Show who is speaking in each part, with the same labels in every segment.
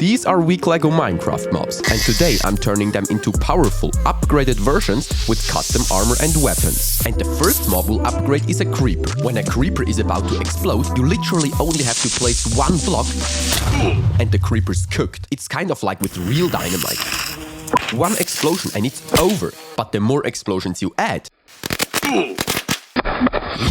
Speaker 1: These are weak LEGO Minecraft mobs, and today I'm turning them into powerful, upgraded versions with custom armor and weapons. And the first mob we'll upgrade is a creeper. When a creeper is about to explode, you literally only have to place one block and the creeper's cooked. It's kind of like with real dynamite. One explosion and it's over, but the more explosions you add,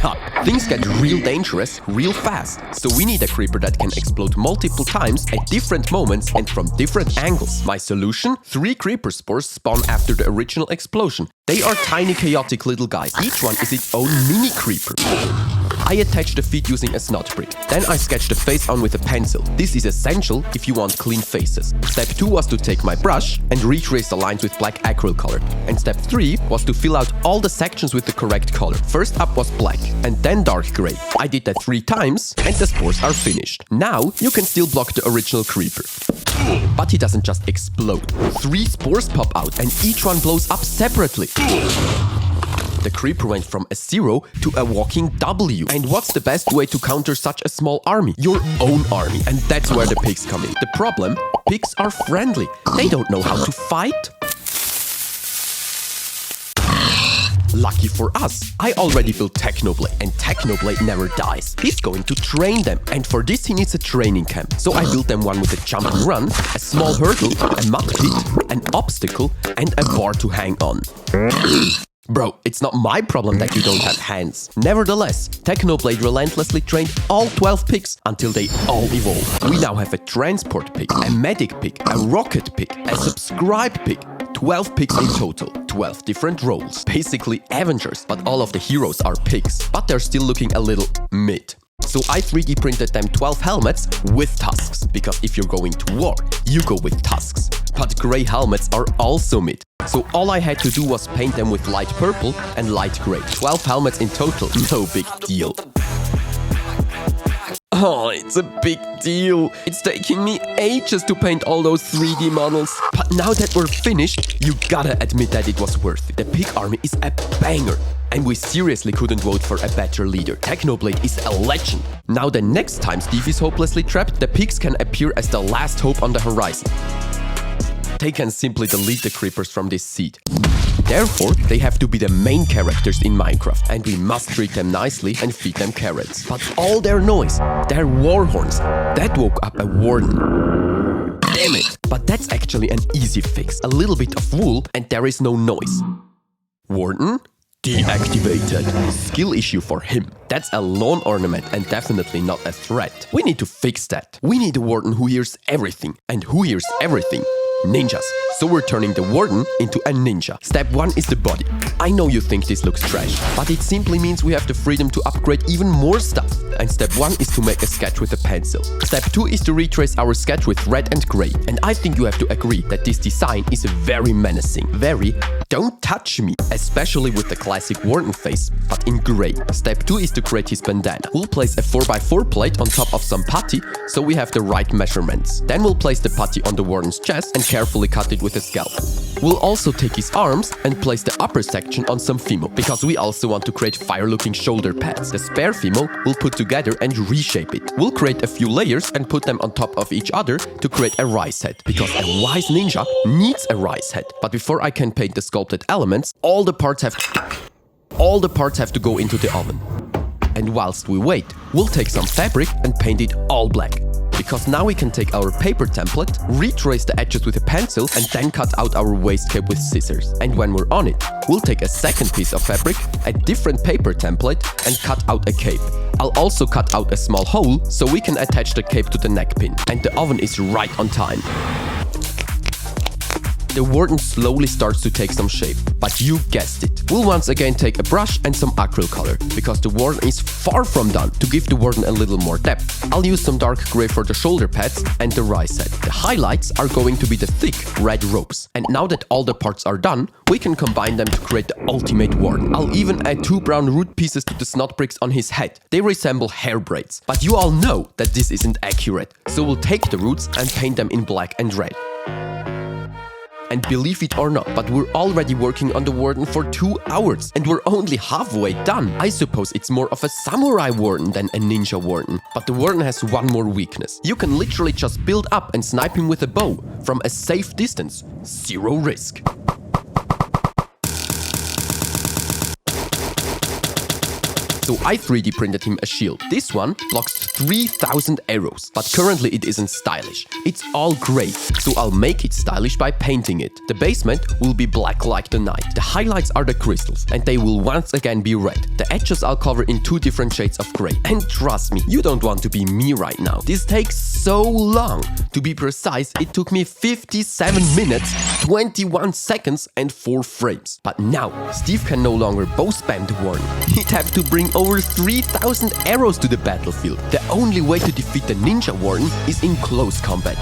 Speaker 1: yeah, things get real dangerous real fast. So we need a creeper that can explode multiple times at different moments and from different angles. My solution? 3 creeper spores spawn after the original explosion. They are tiny chaotic little guys. Each one is its own mini creeper. I attach the feet using a snot brick. Then I sketch the face on with a pencil. This is essential if you want clean faces. Step 2 was to take my brush and retrace the lines with black acryl color. And step 3 was to fill out all the sections with the correct color. First up was black and then dark gray. I did that 3 times and the spores are finished. Now you can still block the original creeper. But he doesn't just explode. 3 spores pop out and each one blows up separately. The creeper went from a 0 to a walking W. And what's the best way to counter such a small army? Your own army. And that's where the pigs come in. The problem? Pigs are friendly. They don't know how to fight. Lucky for us, I already built Technoblade, and Technoblade never dies. He's going to train them, and for this he needs a training camp. So I built them one with a jump and run, a small hurdle, a mud pit, an obstacle, and a bar to hang on. Bro, it's not my problem that you don't have hands. Nevertheless, Technoblade relentlessly trained all 12 pigs until they all evolved. We now have a transport pig, a medic pig, a rocket pig, a subscribe pig. 12 pigs in total, 12 different roles. Basically Avengers, but all of the heroes are pigs. But they're still looking a little mid. So I 3D printed them 12 helmets with tusks, because if you're going to war, you go with tusks. But grey helmets are also mid. So all I had to do was paint them with light purple and light grey. 12 helmets in total, no big deal. Oh, it's a big deal. It's taking me ages to paint all those 3D models. But now that we're finished, you gotta admit that it was worth it. The pig army is a banger. And we seriously couldn't vote for a better leader. Technoblade is a legend. Now the next time Steve is hopelessly trapped, the pigs can appear as the last hope on the horizon. They can simply delete the creepers from this seed. Therefore, they have to be the main characters in Minecraft, and we must treat them nicely and feed them carrots. But all their noise, their war horns, that woke up a Warden. Damn it! But that's actually an easy fix. A little bit of wool and there is no noise. Warden? Deactivated. Skill issue for him. That's a lawn ornament and definitely not a threat. We need to fix that. We need a Warden who hears everything. And who hears everything? Ninjas. So we're turning the Warden into a ninja. Step 1 is the body. I know you think this looks trash, but it simply means we have the freedom to upgrade even more stuff. And step 1 is to make a sketch with a pencil. Step 2 is to retrace our sketch with red and grey. And I think you have to agree that this design is very menacing. Very, don't touch me. Especially with the classic Warden face, but in grey. Step 2 is to create his bandana. We'll place a 4x4 plate on top of some putty, so we have the right measurements. Then we'll place the putty on the Warden's chest and carefully cut it with a scalpel. We'll also take his arms and place the upper section on some FIMO, because we also want to create fire-looking shoulder pads. The spare FIMO we'll put together and reshape it. We'll create a few layers and put them on top of each other to create a rice head, because a wise ninja needs a rice head. But before I can paint the sculpted elements, all the parts have to go into the oven. And whilst we wait, we'll take some fabric and paint it all black. Because now we can take our paper template, retrace the edges with a pencil and then cut out our waist cape with scissors. And when we're on it, we'll take a second piece of fabric, a different paper template and cut out a cape. I'll also cut out a small hole so we can attach the cape to the neck pin. And the oven is right on time. The Warden slowly starts to take some shape, but you guessed it. We'll once again take a brush and some acryl color, because the Warden is far from done. To give the Warden a little more depth, I'll use some dark grey for the shoulder pads and the rice head. The highlights are going to be the thick red ropes. And now that all the parts are done, we can combine them to create the ultimate Warden. I'll even add 2 brown root pieces to the snot bricks on his head. They resemble hair braids. But you all know that this isn't accurate, so we'll take the roots and paint them in black and red. And believe it or not, but we're already working on the Warden for 2 hours, and we're only halfway done. I suppose it's more of a samurai Warden than a ninja Warden, but the Warden has one more weakness. You can literally just build up and snipe him with a bow from a safe distance. Zero risk. So I 3D printed him a shield. This one blocks 3000 arrows, but currently it isn't stylish. It's all gray, so I'll make it stylish by painting it. The basement will be black like the night. The highlights are the crystals, and they will once again be red. The edges I'll cover in 2 different shades of gray. And trust me, you don't want to be me right now. This takes so long. To be precise, it took me 57 minutes, 21 seconds and 4 frames. But now, Steve can no longer bow spam the Warden. He'd have to bring over 3000 arrows to the battlefield. The only way to defeat the Ninja Warden is in close combat.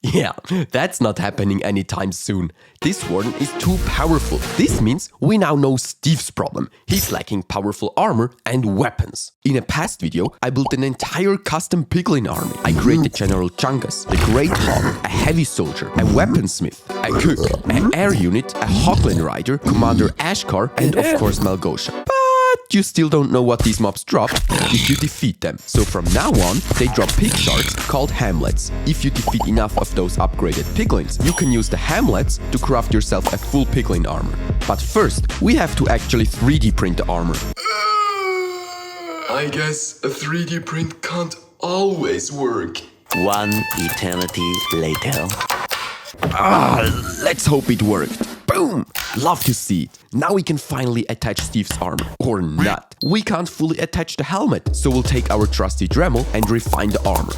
Speaker 1: Yeah, that's not happening anytime soon. This Warden is too powerful. This means we now know Steve's problem. He's lacking powerful armor and weapons. In a past video, I built an entire custom piglin army. I created General Chungus, the Great Hog, a heavy soldier, a weaponsmith, a cook, an air unit, a Hoglin rider, Commander Ashkar, and of course Malgosha. But you still don't know what these mobs drop if you defeat them. So from now on, they drop pig shards called hamlets. If you defeat enough of those upgraded piglins, you can use the hamlets to craft yourself a full piglin armor. But first, we have to actually 3D print the armor.
Speaker 2: I guess a 3D print can't always work.
Speaker 3: One eternity later.
Speaker 1: Let's hope it worked. Boom! Love to see it. Now we can finally attach Steve's armor. Or not. We can't fully attach the helmet, so we'll take our trusty Dremel and refine the armor.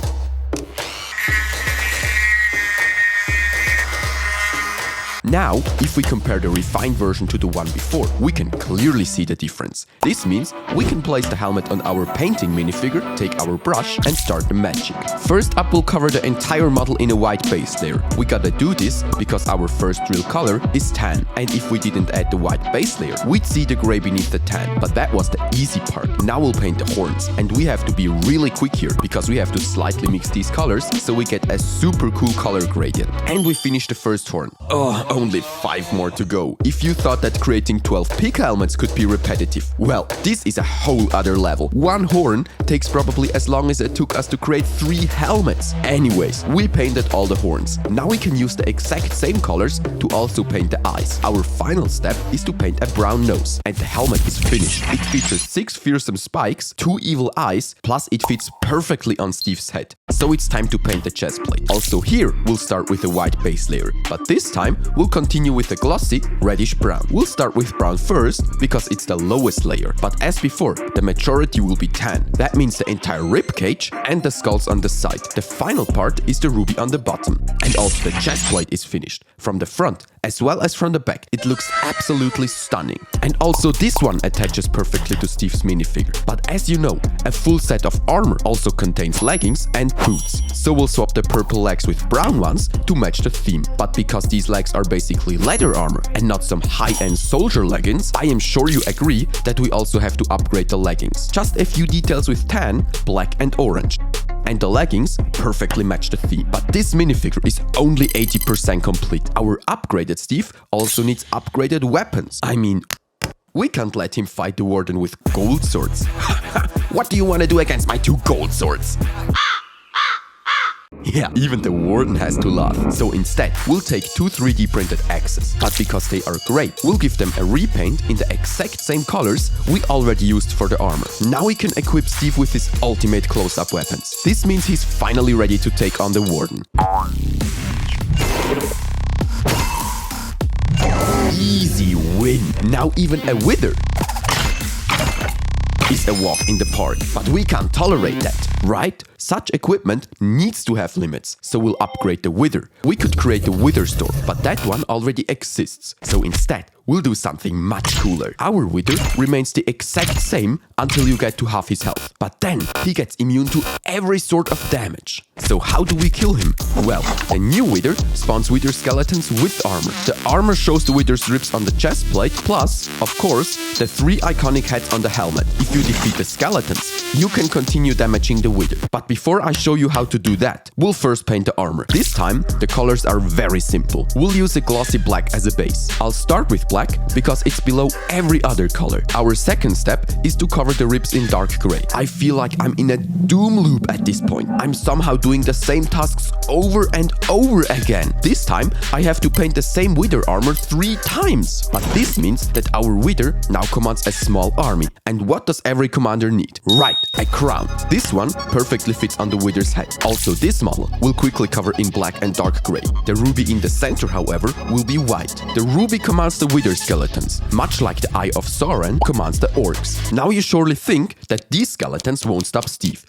Speaker 1: Now, if we compare the refined version to the one before, we can clearly see the difference. This means we can place the helmet on our painting minifigure, take our brush and start the magic. First up, we'll cover the entire model in a white base layer. We gotta do this because our first real color is tan, and if we didn't add the white base layer, we'd see the gray beneath the tan, but that was the easy part. Now we'll paint the horns, and we have to be really quick here because we have to slightly mix these colors so we get a super cool color gradient. And we finish the first horn. Only 5 more to go. If you thought that creating 12 pig helmets could be repetitive, well, this is a whole other level. One horn takes probably as long as it took us to create 3 helmets. Anyways, we painted all the horns. Now we can use the exact same colors to also paint the eyes. Our final step is to paint a brown nose, and the helmet is finished. It features 6 fearsome spikes, 2 evil eyes, plus it fits perfectly on Steve's head. So it's time to paint the chest plate. Also here, we'll start with a white base layer, but this time we'll continue with a glossy reddish brown. We'll start with brown first because it's the lowest layer, but as before, the majority will be tan. That means the entire rib cage and the skulls on the side. The final part is the ruby on the bottom, and also the chest plate is finished. From the front as well as from the back, it looks absolutely stunning. And also this one attaches perfectly to Steve's minifigure. But as you know, a full set of armor also contains leggings and boots. So we'll swap the purple legs with brown ones to match the theme. But because these legs are basically leather armor and not some high-end soldier leggings, I am sure you agree that we also have to upgrade the leggings. Just a few details with tan, black and orange. And the leggings perfectly match the theme. But this minifigure is only 80% complete. Our upgraded Steve also needs upgraded weapons. I mean, we can't let him fight the Warden with gold swords. What do you want to do against my 2 gold swords? Yeah, even the Warden has to laugh. So instead, we'll take 2 3D printed axes. But because they are great, we'll give them a repaint in the exact same colors we already used for the armor. Now we can equip Steve with his ultimate close-up weapons. This means he's finally ready to take on the Warden. Easy win. Now even a wither is a walk in the park, but we can't tolerate that, right? Such equipment needs to have limits, so we'll upgrade the wither. We could create a wither store, but that one already exists. So instead, we'll do something much cooler. Our Wither remains the exact same until you get to half his health. But then he gets immune to every sort of damage. So how do we kill him? Well, the new Wither spawns Wither skeletons with armor. The armor shows the Wither's ribs on the chest plate, plus, of course, the 3 iconic heads on the helmet. If you defeat the skeletons, you can continue damaging the Wither. But before I show you how to do that, we'll first paint the armor. This time, the colors are very simple. We'll use a glossy black as a base. I'll start with black because it's below every other color. Our second step is to cover the ribs in dark gray. I feel like I'm in a doom loop at this point. I'm somehow doing the same tasks over and over again. This time, I have to paint the same Wither armor 3 times. But this means that our Wither now commands a small army. And what does every commander need? Right, a crown. This one perfectly fits on the Wither's head. Also, this model will quickly cover in black and dark gray. The ruby in the center, however, will be white. The ruby commands the Wither skeletons, much like the Eye of Sauron commands the orcs. Now you surely think that these skeletons won't stop Steve.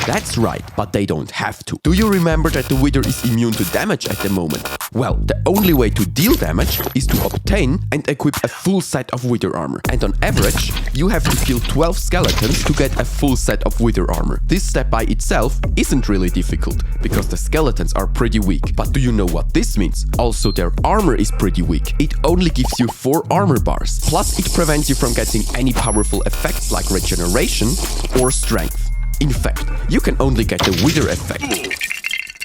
Speaker 1: That's right, but they don't have to. Do you remember that the Wither is immune to damage at the moment? Well, the only way to deal damage is to obtain and equip a full set of Wither armor. And on average, you have to kill 12 skeletons to get a full set of Wither armor. This step by itself isn't really difficult, because the skeletons are pretty weak. But do you know what this means? Also, their armor is pretty weak. It only gives you 4 armor bars. Plus, it prevents you from getting any powerful effects like regeneration or strength. In fact, you can only get the Wither effect.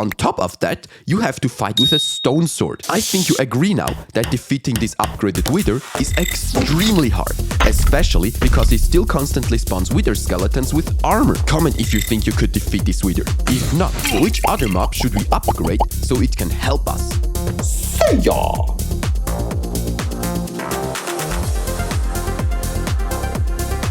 Speaker 1: On top of that, you have to fight with a stone sword. I think you agree now that defeating this upgraded Wither is extremely hard, especially because it still constantly spawns Wither skeletons with armor. Comment if you think you could defeat this Wither. If not, which other mob should we upgrade so it can help us?
Speaker 4: See ya!